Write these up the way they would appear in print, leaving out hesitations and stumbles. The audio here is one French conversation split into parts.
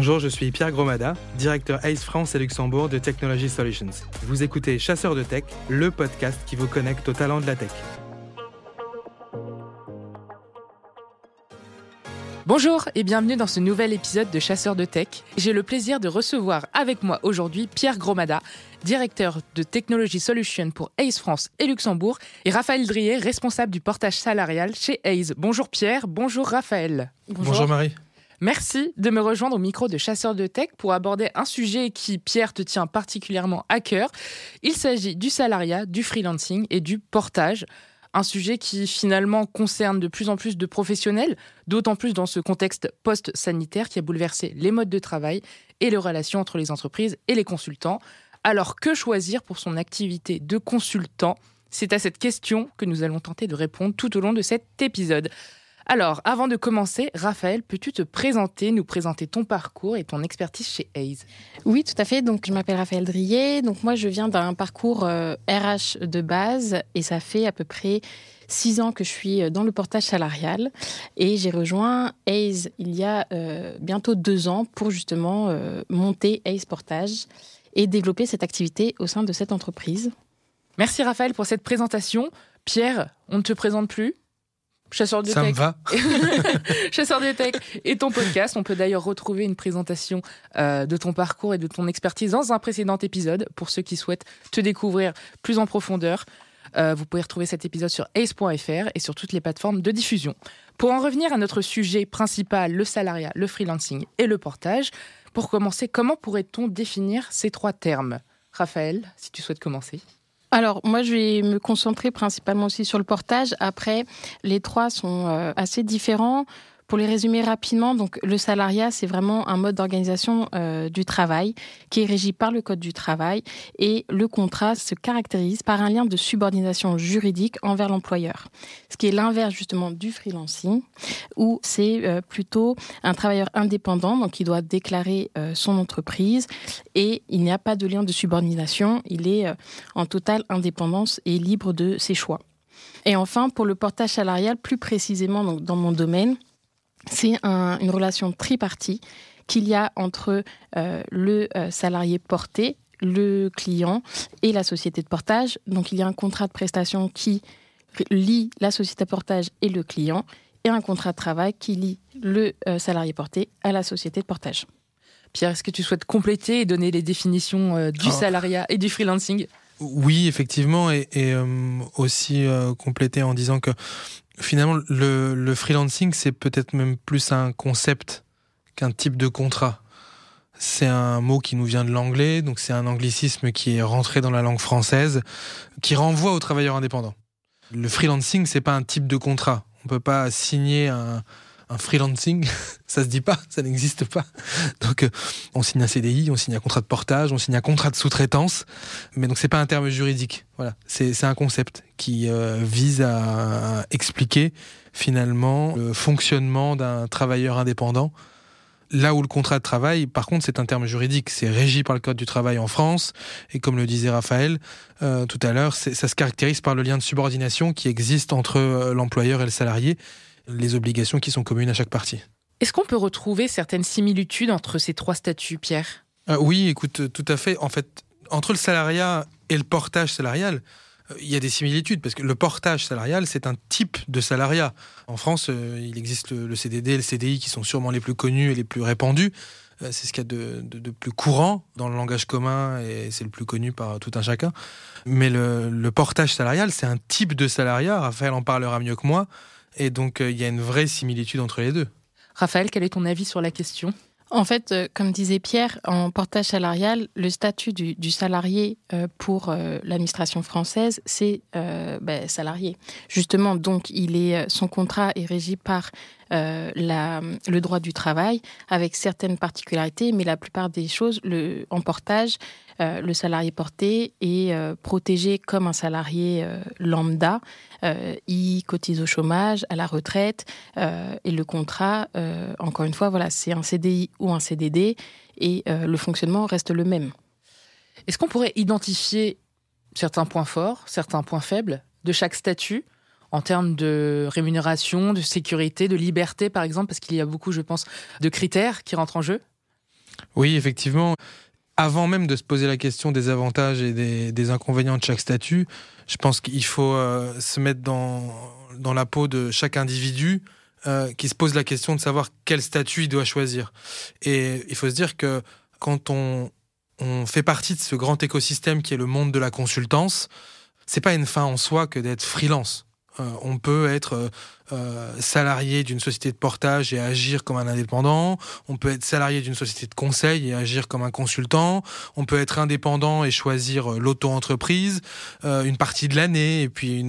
Bonjour, je suis Pierre Gromada, directeur ACE France et Luxembourg de Technology Solutions. Vous écoutez Chasseurs de Tech, le podcast qui vous connecte aux talents de la tech. Bonjour et bienvenue dans ce nouvel épisode de Chasseurs de Tech. J'ai le plaisir de recevoir avec moi aujourd'hui Pierre Gromada, directeur de Technology Solutions pour ACE France et Luxembourg, et Raphaël Drier, responsable du portage salarial chez ACE. Bonjour Pierre, bonjour Raphaël. Bonjour Marie. Merci de me rejoindre au micro de Chasseurs de Tech pour aborder un sujet qui, Pierre, te tient particulièrement à cœur. Il s'agit du salariat, du freelancing et du portage. Un sujet qui finalement concerne de plus en plus de professionnels, d'autant plus dans ce contexte post-sanitaire qui a bouleversé les modes de travail et les relations entre les entreprises et les consultants. Alors que choisir pour son activité de consultant ? C'est à cette question que nous allons tenter de répondre tout au long de cet épisode. Alors, avant de commencer, Raphaël, peux-tu nous présenter ton parcours et ton expertise chez ACE ? Oui, tout à fait. Donc, je m'appelle Raphaël Drier. Donc, moi, je viens d'un parcours RH de base et ça fait à peu près 6 ans que je suis dans le portage salarial. Et j'ai rejoint ACE il y a bientôt 2 ans pour justement monter ACE Portage et développer cette activité au sein de cette entreprise. Merci Raphaël pour cette présentation. Pierre, on ne te présente plus ? Chasseurs de Ça Tech. me va. Chasseurs de Tech et ton podcast. On peut d'ailleurs retrouver une présentation de ton parcours et de ton expertise dans un précédent épisode pour ceux qui souhaitent te découvrir plus en profondeur. Vous pouvez retrouver cet épisode sur ace.fr et sur toutes les plateformes de diffusion. Pour en revenir à notre sujet principal, le salariat, le freelancing et le portage, pour commencer, comment pourrait-on définir ces 3 termes ? Raphaël, si tu souhaites commencer. Alors, moi, je vais me concentrer principalement aussi sur le portage. Après, les 3 sont assez différents. Pour les résumer rapidement, donc, le salariat, c'est vraiment un mode d'organisation du travail qui est régi par le Code du travail. Et le contrat se caractérise par un lien de subordination juridique envers l'employeur. Ce qui est l'inverse justement du freelancing, où c'est plutôt un travailleur indépendant, donc il doit déclarer son entreprise et il n'y a pas de lien de subordination. Il est en totale indépendance et libre de ses choix. Et enfin, pour le portage salarial, plus précisément donc, dans mon domaine, c'est une relation tripartite qu'il y a entre le salarié porté, le client et la société de portage. Donc, il y a un contrat de prestation qui lie la société de portage et le client et un contrat de travail qui lie le salarié porté à la société de portage. Pierre, est-ce que tu souhaites compléter et donner les définitions du salariat et du freelancing ? Oui, effectivement, et aussi compléter en disant que finalement, le freelancing, c'est peut-être même plus un concept qu'un type de contrat. C'est un mot qui nous vient de l'anglais, donc c'est un anglicisme qui est rentré dans la langue française, qui renvoie aux travailleurs indépendants. Le freelancing, c'est pas un type de contrat. On peut pas signer un freelancing, ça se dit pas, ça n'existe pas. Donc, on signe un CDI, on signe un contrat de portage, on signe un contrat de sous-traitance, mais donc c'est pas un terme juridique. Voilà, c'est un concept qui vise à expliquer finalement le fonctionnement d'un travailleur indépendant. Là où le contrat de travail, par contre, c'est un terme juridique, c'est régi par le Code du travail en France, et comme le disait Raphaël tout à l'heure, ça se caractérise par le lien de subordination qui existe entre l'employeur et le salarié, les obligations qui sont communes à chaque partie. Est-ce qu'on peut retrouver certaines similitudes entre ces 3 statuts, Pierre ? Oui, écoute, tout à fait. En fait, entre le salariat et le portage salarial, il y a des similitudes, parce que le portage salarial, c'est un type de salariat. En France, il existe le CDD et le CDI qui sont sûrement les plus connus et les plus répandus. C'est ce qu'il y a de plus courant dans le langage commun et c'est le plus connu par tout un chacun. Mais le portage salarial, c'est un type de salariat. Raphaël en parlera mieux que moi. Et donc, il y a une vraie similitude entre les deux. Raphaël, quel est ton avis sur la question ? En fait, comme disait Pierre, en portage salarial, le statut du salarié pour l'administration française, c'est salarié. Justement, donc, son contrat est régi par le droit du travail, avec certaines particularités, mais la plupart des choses, en portage, le salarié porté est protégé comme un salarié lambda. Il cotise au chômage, à la retraite, et le contrat, encore une fois, voilà, c'est un CDI ou un CDD, et le fonctionnement reste le même. Est-ce qu'on pourrait identifier certains points forts, certains points faibles de chaque statut en termes de rémunération, de sécurité, de liberté, par exemple, parce qu'il y a beaucoup, je pense, de critères qui rentrent en jeu ? Oui, effectivement. Avant même de se poser la question des avantages et des inconvénients de chaque statut, je pense qu'il faut se mettre dans la peau de chaque individu qui se pose la question de savoir quel statut il doit choisir. Et il faut se dire que quand on fait partie de ce grand écosystème qui est le monde de la consultance, c'est pas une fin en soi que d'être freelance. On peut être salarié d'une société de portage et agir comme un indépendant. On peut être salarié d'une société de conseil et agir comme un consultant. On peut être indépendant et choisir l'auto-entreprise une partie de l'année et puis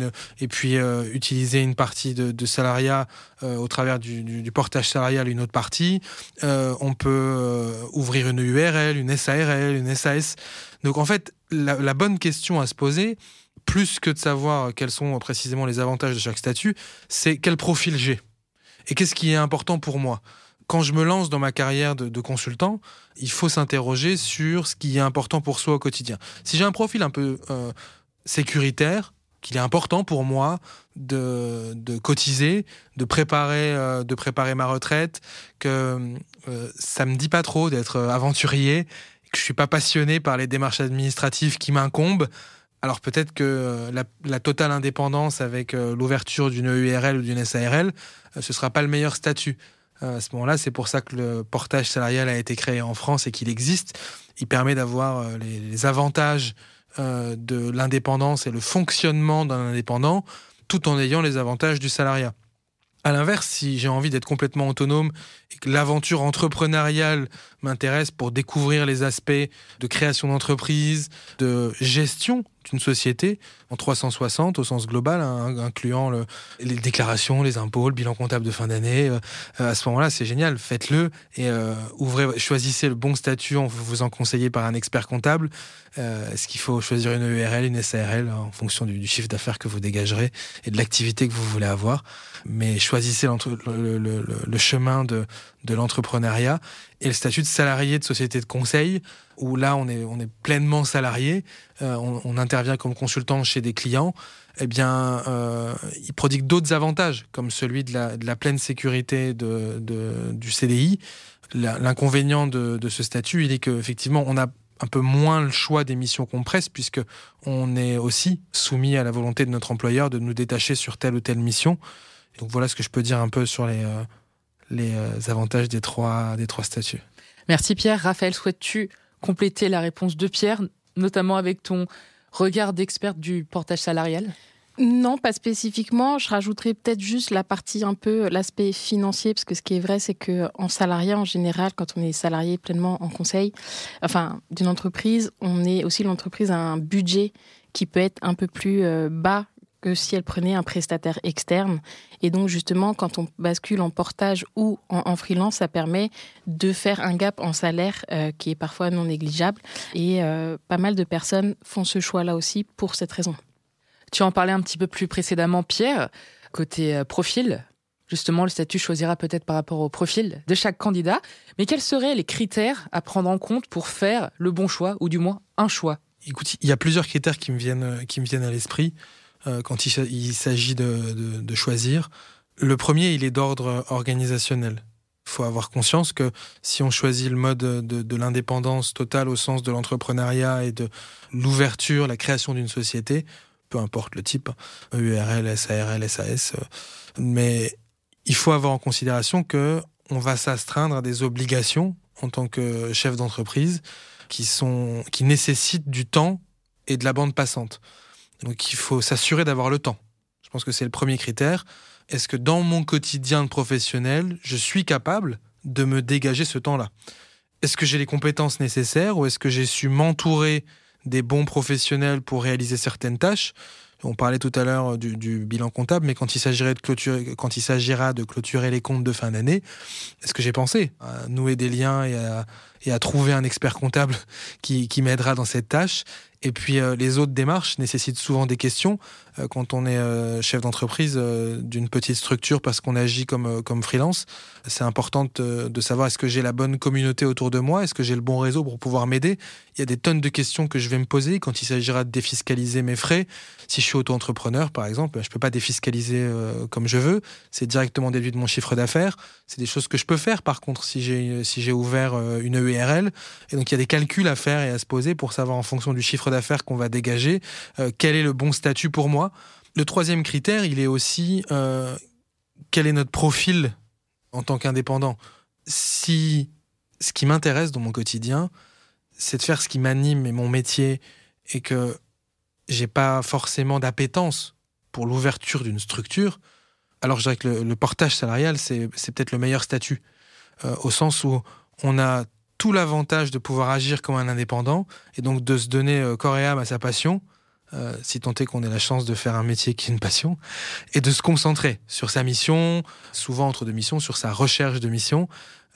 utiliser une partie de salariat au travers du portage salarial, une autre partie. On peut ouvrir une URL, une SARL, une SAS. Donc en fait, la bonne question à se poser, plus que de savoir quels sont précisément les avantages de chaque statut, c'est quel profil j'ai et qu'est-ce qui est important pour moi. Quand je me lance dans ma carrière de consultant, il faut s'interroger sur ce qui est important pour soi au quotidien. Si j'ai un profil un peu sécuritaire, qu'il est important pour moi de cotiser, de préparer ma retraite, que ça me dit pas trop d'être aventurier, que je suis pas passionné par les démarches administratives qui m'incombent, alors peut-être que la totale indépendance avec l'ouverture d'une URL ou d'une SARL, ce sera pas le meilleur statut. À ce moment-là, c'est pour ça que le portage salarial a été créé en France et qu'il existe. Il permet d'avoir les avantages de l'indépendance et le fonctionnement d'un indépendant, tout en ayant les avantages du salariat. À l'inverse, si j'ai envie d'être complètement autonome et que l'aventure entrepreneuriale m'intéresse pour découvrir les aspects de création d'entreprise, de gestion d'une société en 360 au sens global, incluant les déclarations, les impôts, le bilan comptable de fin d'année, à ce moment-là, c'est génial, faites-le et choisissez le bon statut en vous en conseiller par un expert comptable. Est-ce qu'il faut choisir une URL, une SARL en fonction du chiffre d'affaires que vous dégagerez et de l'activité que vous voulez avoir, mais choisissez le chemin de l'entrepreneuriat et le statut de salarié de société de conseil où là on est pleinement salarié, on intervient comme consultant chez des clients, eh bien il prodigue d'autres avantages comme celui de la pleine sécurité du CDI. L'inconvénient de ce statut, il est qu'effectivement on a un peu moins le choix des missions qu'on presse puisque on est aussi soumis à la volonté de notre employeur de nous détacher sur telle ou telle mission. Donc voilà ce que je peux dire un peu sur les avantages des trois statuts. Merci Pierre. Raphaël, souhaites-tu compléter la réponse de Pierre, notamment avec ton regard d'expert du portage salarial ? Non, pas spécifiquement. Je rajouterais peut-être juste la partie un peu, l'aspect financier, parce que ce qui est vrai, c'est qu'en salariat, en général, quand on est salarié pleinement en conseil, d'une entreprise, l'entreprise a un budget qui peut être un peu plus bas que si elle prenait un prestataire externe. Et donc, justement, quand on bascule en portage ou en freelance, ça permet de faire un gap en salaire qui est parfois non négligeable. Et pas mal de personnes font ce choix-là aussi pour cette raison. Tu en parlais un petit peu plus précédemment, Pierre, côté profil. Justement, le statut choisira peut-être par rapport au profil de chaque candidat. Mais quels seraient les critères à prendre en compte pour faire le bon choix, ou du moins un choix ? Écoute, il y a plusieurs critères qui me viennent à l'esprit quand il s'agit de choisir. Le premier, il est d'ordre organisationnel. Il faut avoir conscience que si on choisit le mode de l'indépendance totale au sens de l'entrepreneuriat et de l'ouverture, la création d'une société, peu importe le type, URL, SARL, SAS, mais il faut avoir en considération qu'on va s'astreindre à des obligations en tant que chef d'entreprise qui nécessitent du temps et de la bande passante. Donc il faut s'assurer d'avoir le temps. Je pense que c'est le premier critère. Est-ce que dans mon quotidien de professionnel, je suis capable de me dégager ce temps-là ? Est-ce que j'ai les compétences nécessaires ou est-ce que j'ai su m'entourer des bons professionnels pour réaliser certaines tâches ? On parlait tout à l'heure du bilan comptable, mais quand il s'agira de clôturer les comptes de fin d'année, est-ce que j'ai pensé à nouer des liens et à trouver un expert comptable qui m'aidera dans cette tâche ? Et puis les autres démarches nécessitent souvent des questions. Quand on est chef d'entreprise d'une petite structure parce qu'on agit comme freelance, c'est important de savoir est-ce que j'ai la bonne communauté autour de moi, est-ce que j'ai le bon réseau pour pouvoir m'aider. Il y a des tonnes de questions que je vais me poser quand il s'agira de défiscaliser mes frais. Si je suis auto-entrepreneur, par exemple, je ne peux pas défiscaliser comme je veux. C'est directement déduit de mon chiffre d'affaires. C'est des choses que je peux faire, par contre, si j'ai ouvert une EURL. Et donc, il y a des calculs à faire et à se poser pour savoir, en fonction du chiffre d'affaires qu'on va dégager, quel est le bon statut pour moi. Le troisième critère, il est aussi quel est notre profil en tant qu'indépendant. Si ce qui m'intéresse dans mon quotidien, c'est de faire ce qui m'anime et mon métier, et que j'ai pas forcément d'appétence pour l'ouverture d'une structure, alors je dirais que le portage salarial, c'est peut-être le meilleur statut, au sens où on a tout l'avantage de pouvoir agir comme un indépendant, et donc de se donner corps et âme à sa passion, si tant est qu'on ait la chance de faire un métier qui est une passion, et de se concentrer sur sa mission, souvent entre deux missions, sur sa recherche de mission.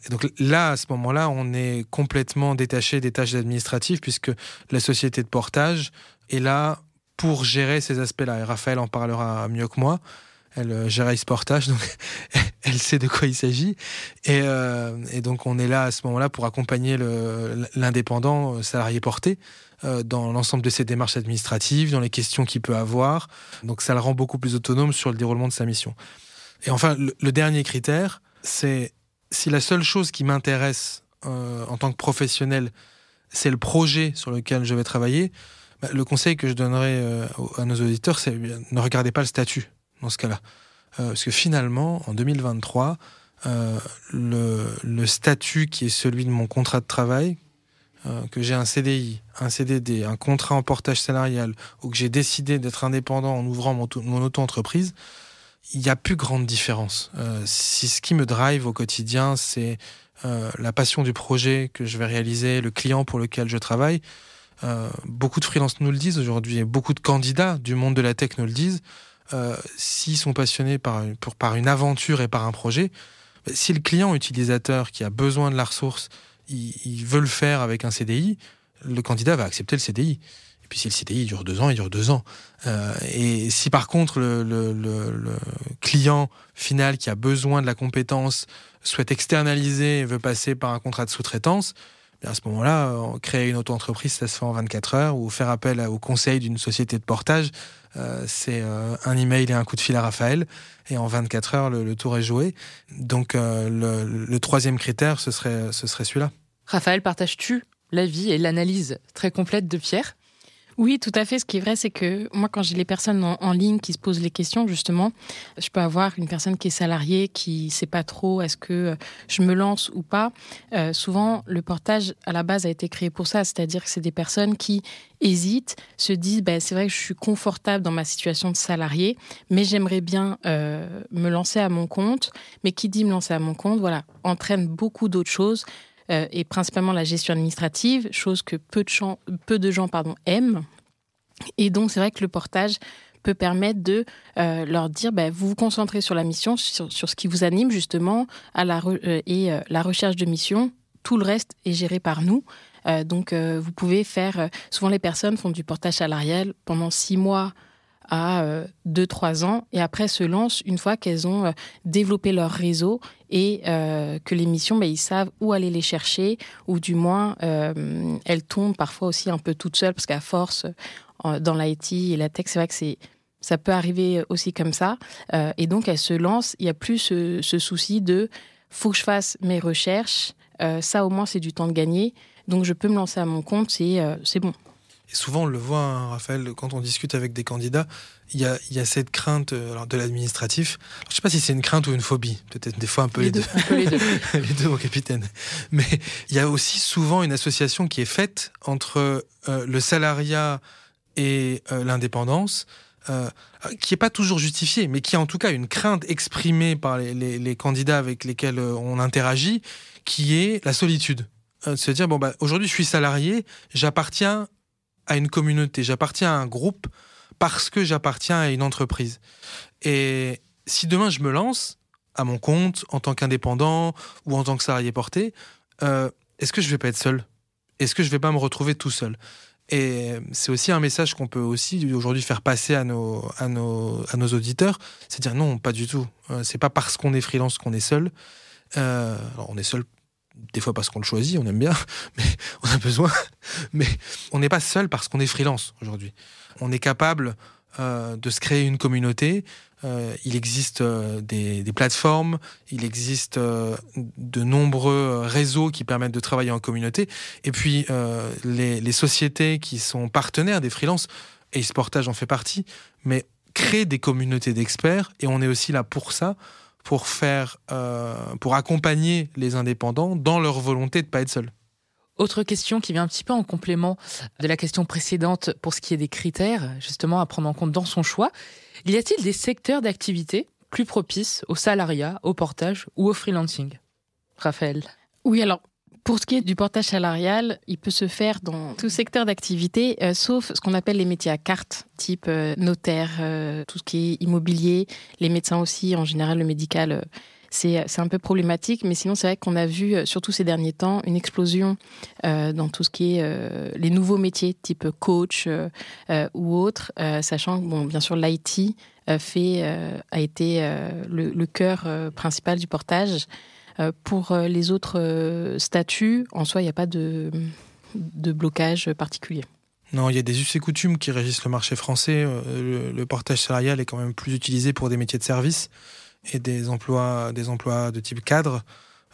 Et donc là, à ce moment-là, on est complètement détaché des tâches administratives, puisque la société de portage est là pour gérer ces aspects-là. Et Raphaël en parlera mieux que moi. Elle gère Ice Portage, donc elle sait de quoi il s'agit. Et donc on est là à ce moment-là pour accompagner l'indépendant salarié porté dans l'ensemble de ses démarches administratives, dans les questions qu'il peut avoir. Donc ça le rend beaucoup plus autonome sur le déroulement de sa mission. Et enfin, le dernier critère, c'est si la seule chose qui m'intéresse en tant que professionnel, c'est le projet sur lequel je vais travailler, le conseil que je donnerais à nos auditeurs, c'est ne regardez pas le statut dans ce cas-là. Parce que finalement, en 2023, le statut qui est celui de mon contrat de travail, que j'ai un CDI, un CDD, un contrat en portage salarial, ou que j'ai décidé d'être indépendant en ouvrant mon auto-entreprise, il n'y a plus grande différence. Si ce qui me drive au quotidien, c'est la passion du projet que je vais réaliser, le client pour lequel je travaille, beaucoup de freelances nous le disent aujourd'hui, et beaucoup de candidats du monde de la tech nous le disent, s'ils sont passionnés par une aventure et par un projet, si le client utilisateur qui a besoin de la ressource, il veut le faire avec un CDI, le candidat va accepter le CDI. Et puis si le CDI dure 2 ans, il dure 2 ans. Et si par contre le client final qui a besoin de la compétence souhaite externaliser et veut passer par un contrat de sous-traitance, à ce moment-là, créer une auto-entreprise, ça se fait en 24 heures, ou faire appel au conseil d'une société de portage, c'est un email et un coup de fil à Raphaël, et en 24 heures, le tour est joué. Donc le troisième critère, ce serait celui-là. Raphaël, partages-tu l'avis et l'analyse très complète de Pierre ? Oui, tout à fait. Ce qui est vrai, c'est que moi, quand j'ai les personnes en ligne qui se posent les questions, justement, je peux avoir une personne qui est salariée, qui ne sait pas trop est-ce que je me lance ou pas. Souvent, le portage, à la base, a été créé pour ça. C'est-à-dire que c'est des personnes qui hésitent, se disent c'est vrai que je suis confortable dans ma situation de salarié, mais j'aimerais bien me lancer à mon compte. Mais qui dit me lancer à mon compte, voilà, entraîne beaucoup d'autres choses. Et principalement la gestion administrative, chose que peu de gens aiment. Et donc, c'est vrai que le portage peut permettre de leur dire vous vous concentrez sur la mission, sur ce qui vous anime justement, la recherche de mission. Tout le reste est géré par nous. Donc, vous pouvez faire... souvent, les personnes font du portage salarial pendant 6 mois à 2-3 ans, et après se lancent une fois qu'elles ont développé leur réseau et que les missions, ils savent où aller les chercher, ou du moins elles tombent parfois aussi un peu toutes seules, parce qu'à force, dans l'IT et la tech, c'est vrai que ça peut arriver aussi comme ça, et donc elles se lancent, il n'y a plus ce souci de « faut que je fasse mes recherches, ça au moins c'est du temps de gagner, donc je peux me lancer à mon compte, c'est bon ». Et souvent, on le voit, Raphaël, quand on discute avec des candidats, il y a cette crainte de l'administratif. Alors, je ne sais pas si c'est une crainte ou une phobie, peut-être des fois un peu les deux. Un peu les deux. Les deux, mon capitaine. Mais il y a aussi souvent une association qui est faite entre le salariat et l'indépendance, qui n'est pas toujours justifiée, mais qui est en tout cas une crainte exprimée par les candidats avec lesquels on interagit, qui est la solitude. De se dire, aujourd'hui, je suis salarié, j'appartiens à une communauté, j'appartiens à un groupe parce que j'appartiens à une entreprise. Et si demain je me lance à mon compte en tant qu'indépendant ou en tant que salarié porté, est-ce que je vais pas être seul ? Est-ce que je vais pas me retrouver tout seul ? Et c'est aussi un message qu'on peut aussi aujourd'hui faire passer à nos auditeurs, c'est dire non, pas du tout. C'est pas parce qu'on est freelance qu'on est seul. Alors on est seul des fois parce qu'on le choisit, on aime bien, mais on a besoin. Mais on n'est pas seul parce qu'on est freelance aujourd'hui. On est capable de se créer une communauté. Il existe des plateformes, il existe de nombreux réseaux qui permettent de travailler en communauté. Et puis, les sociétés qui sont partenaires des freelances, Ace Portage en fait partie, mais créent des communautés d'experts. Et on est aussi là pour ça, pour accompagner les indépendants dans leur volonté de ne pas être seuls. Autre question qui vient un petit peu en complément de la question précédente pour ce qui est des critères, justement à prendre en compte dans son choix. Y a-t-il des secteurs d'activité plus propices au salariat, au portage ou au freelancing ? Raphaël ? Oui, alors pour ce qui est du portage salarial, il peut se faire dans tout secteur d'activité, sauf ce qu'on appelle les métiers à carte, type notaire, tout ce qui est immobilier, les médecins aussi, en général le médical. C'est un peu problématique, mais sinon c'est vrai qu'on a vu, surtout ces derniers temps, une explosion dans tout ce qui est les nouveaux métiers, type coach ou autre, sachant que, bon, bien sûr, l'IT a été le cœur principal du portage. Pour les autres statuts, en soi, il n'y a pas de blocage particulier. Non, il y a des us et coutumes qui régissent le marché français. Le portage salarial est quand même plus utilisé pour des métiers de service et des emplois de type cadre.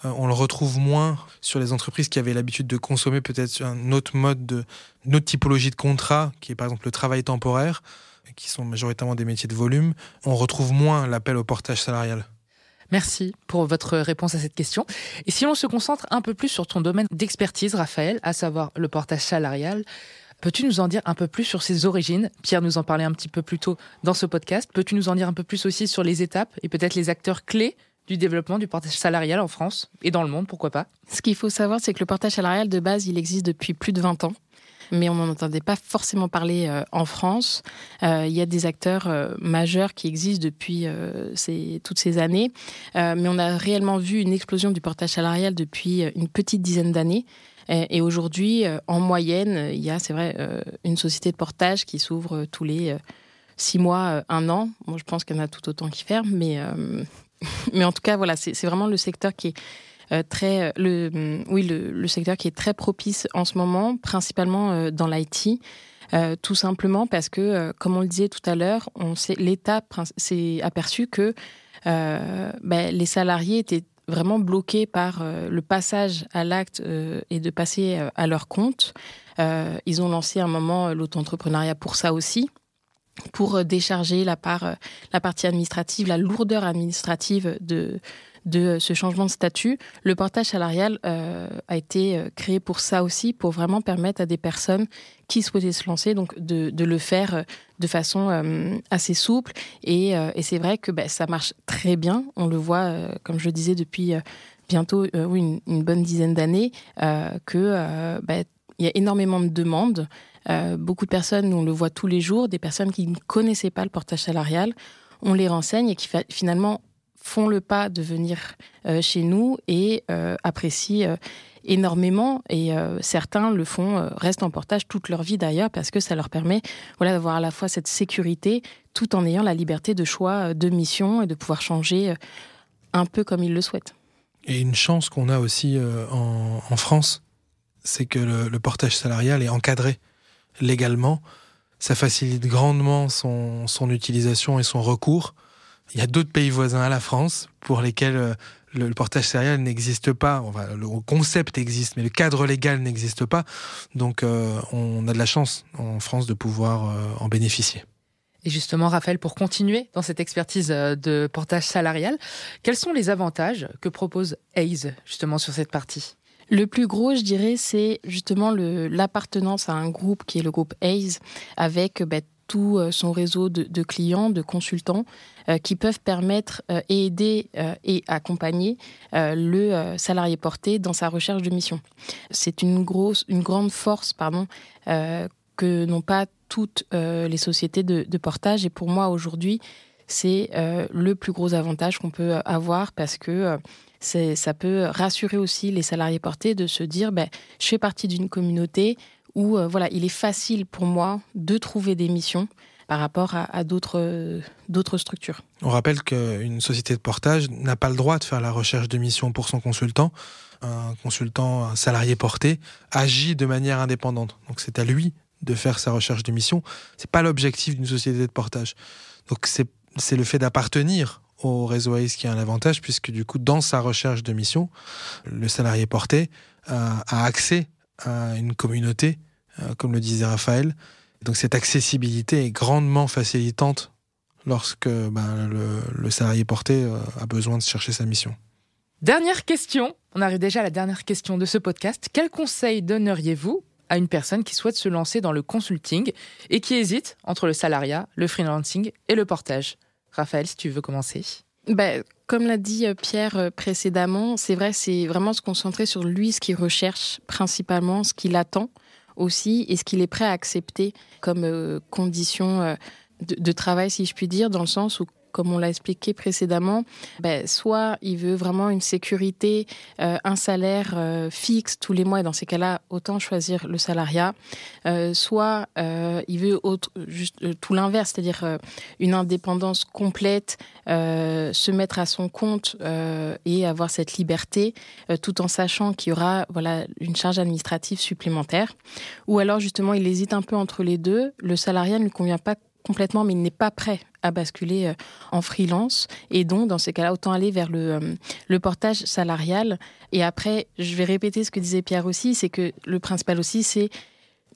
On le retrouve moins sur les entreprises qui avaient l'habitude de consommer peut-être un autre une autre typologie de contrat, qui est par exemple le travail temporaire, qui sont majoritairement des métiers de volume. On retrouve moins l'appel au portage salarial. Merci pour votre réponse à cette question. Et si on se concentre un peu plus sur ton domaine d'expertise, Raphaël, à savoir le portage salarial, peux-tu nous en dire un peu plus sur ses origines ? Pierre nous en parlait un petit peu plus tôt dans ce podcast. Peux-tu nous en dire un peu plus aussi sur les étapes et peut-être les acteurs clés du développement du portage salarial en France et dans le monde, pourquoi pas ? Ce qu'il faut savoir, c'est que le portage salarial, de base, il existe depuis plus de 20 ans. Mais on n'en entendait pas forcément parler en France. Il y a des acteurs majeurs qui existent depuis toutes ces années. Mais on a réellement vu une explosion du portage salarial depuis une petite dizaine d'années. Et aujourd'hui, en moyenne, il y a, c'est vrai, une société de portage qui s'ouvre tous les 6 mois, 1 an. Bon, je pense qu'il y en a tout autant qui ferment. Mais en tout cas, voilà, c'est vraiment le secteur qui est le secteur qui est très propice en ce moment, principalement dans l'IT, tout simplement parce que, comme on le disait tout à l'heure, l'État s'est aperçu que les salariés étaient vraiment bloqués par le passage à l'acte et de passer à leur compte. Ils ont lancé un moment l'auto-entrepreneuriat pour ça aussi, pour décharger la partie administrative, la lourdeur administrative de ce changement de statut. Le portage salarial a été créé pour ça aussi, pour vraiment permettre à des personnes qui souhaitaient se lancer donc de le faire de façon assez souple. Et c'est vrai que ça marche très bien. On le voit, comme je le disais, depuis bientôt une bonne dizaine d'années, que il y a énormément de demandes. Beaucoup de personnes, nous on le voit tous les jours, des personnes qui ne connaissaient pas le portage salarial, on les renseigne et qui finalement font le pas de venir chez nous et apprécient énormément. Et certains le font, restent en portage toute leur vie d'ailleurs, parce que ça leur permet d'avoir à la fois cette sécurité tout en ayant la liberté de choix de mission et de pouvoir changer un peu comme ils le souhaitent. Et une chance qu'on a aussi en France, c'est que le portage salarial est encadré légalement. Ça facilite grandement son utilisation et son recours. Il y a d'autres pays voisins à la France pour lesquels le portage salarial n'existe pas. Le concept existe, mais le cadre légal n'existe pas. Donc on a de la chance en France de pouvoir en bénéficier. Et justement, Raphaël, pour continuer dans cette expertise de portage salarial, quels sont les avantages que propose Ace justement sur cette partie ? Le plus gros, je dirais, c'est justement l'appartenance à un groupe qui est le groupe Ace, avec tout son réseau de clients, de consultants qui peuvent permettre et aider et accompagner le salarié porté dans sa recherche de mission. C'est une grande force que n'ont pas toutes les sociétés de portage. Et pour moi, aujourd'hui, c'est le plus gros avantage qu'on peut avoir, parce que ça peut rassurer aussi les salariés portés de se dire je fais partie d'une communauté où il est facile pour moi de trouver des missions par rapport à d'autres structures. On rappelle qu'une société de portage n'a pas le droit de faire la recherche de mission pour son consultant. Un salarié porté, agit de manière indépendante. Donc c'est à lui de faire sa recherche de mission. C'est pas l'objectif d'une société de portage. Donc c'est le fait d'appartenir au réseau ACE qui a un avantage, puisque du coup, dans sa recherche de mission, le salarié porté a accès à une communauté, comme le disait Raphaël. Donc cette accessibilité est grandement facilitante lorsque le salarié porté a besoin de chercher sa mission. Dernière question, on arrive déjà à la dernière question de ce podcast. Quel conseil donneriez-vous à une personne qui souhaite se lancer dans le consulting et qui hésite entre le salariat, le freelancing et le portage ? Raphaël, si tu veux commencer. Comme l'a dit Pierre précédemment, c'est vrai, c'est vraiment se concentrer sur lui, ce qu'il recherche principalement, ce qu'il attend aussi et ce qu'il est prêt à accepter comme condition de travail, si je puis dire, dans le sens où, comme on l'a expliqué précédemment, soit il veut vraiment une sécurité, un salaire fixe tous les mois, et dans ces cas-là, autant choisir le salariat. Soit il veut juste tout l'inverse, c'est-à-dire une indépendance complète, se mettre à son compte et avoir cette liberté, tout en sachant qu'il y aura une charge administrative supplémentaire. Ou alors, justement, il hésite un peu entre les deux. Le salariat ne lui convient pas complètement, mais il n'est pas prêt à basculer en freelance. Et donc, dans ces cas-là, autant aller vers le portage salarial. Et après, je vais répéter ce que disait Pierre aussi, c'est que le principal aussi, c'est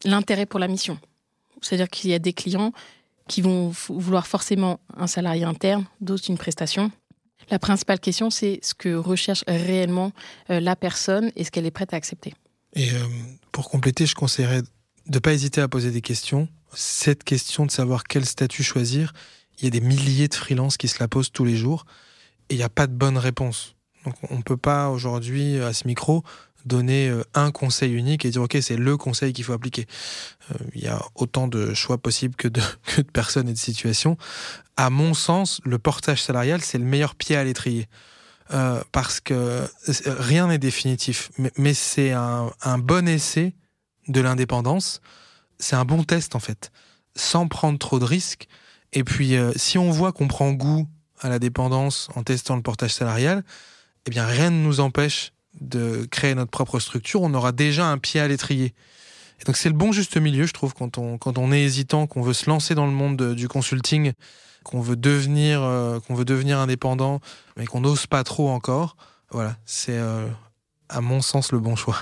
l'intérêt pour la mission. C'est-à-dire qu'il y a des clients qui vont vouloir forcément un salarié interne, d'autres une prestation. La principale question, c'est ce que recherche réellement la personne et ce qu'elle est prête à accepter. Et pour compléter, je conseillerais de ne pas hésiter à poser des questions. Cette question de savoir quel statut choisir, il y a des milliers de freelances qui se la posent tous les jours et il n'y a pas de bonne réponse. Donc on ne peut pas aujourd'hui, à ce micro, donner un conseil unique et dire « Ok, c'est le conseil qu'il faut appliquer ». Il y a autant de choix possibles que de personnes et de situations. À mon sens, le portage salarial, c'est le meilleur pied à l'étrier. Parce que rien n'est définitif. Mais c'est un bon essai de l'indépendance. C'est un bon test, en fait, sans prendre trop de risques. Et puis, si on voit qu'on prend goût à la dépendance en testant le portage salarial, eh bien, rien ne nous empêche de créer notre propre structure. On aura déjà un pied à l'étrier. Et donc, c'est le bon juste milieu, je trouve, quand on est hésitant, qu'on veut se lancer dans le monde du consulting, qu'on veut devenir indépendant, mais qu'on n'ose pas trop encore. Voilà, c'est, à mon sens, le bon choix.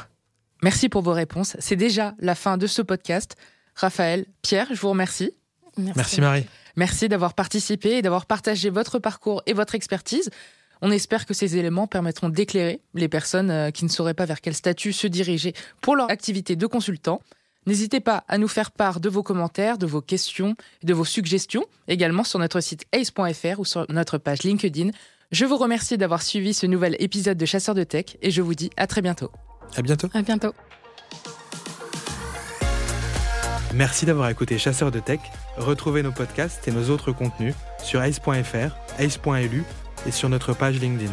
Merci pour vos réponses. C'est déjà la fin de ce podcast. Raphaël, Pierre, je vous remercie. Merci Marie. Merci d'avoir participé et d'avoir partagé votre parcours et votre expertise. On espère que ces éléments permettront d'éclairer les personnes qui ne sauraient pas vers quel statut se diriger pour leur activité de consultant. N'hésitez pas à nous faire part de vos commentaires, de vos questions, de vos suggestions, également sur notre site ace.fr ou sur notre page LinkedIn. Je vous remercie d'avoir suivi ce nouvel épisode de Chasseurs de Tech et je vous dis à très bientôt. À bientôt. À bientôt. Merci d'avoir écouté Chasseurs de Tech. Retrouvez nos podcasts et nos autres contenus sur ace.fr, ace.lu et sur notre page LinkedIn.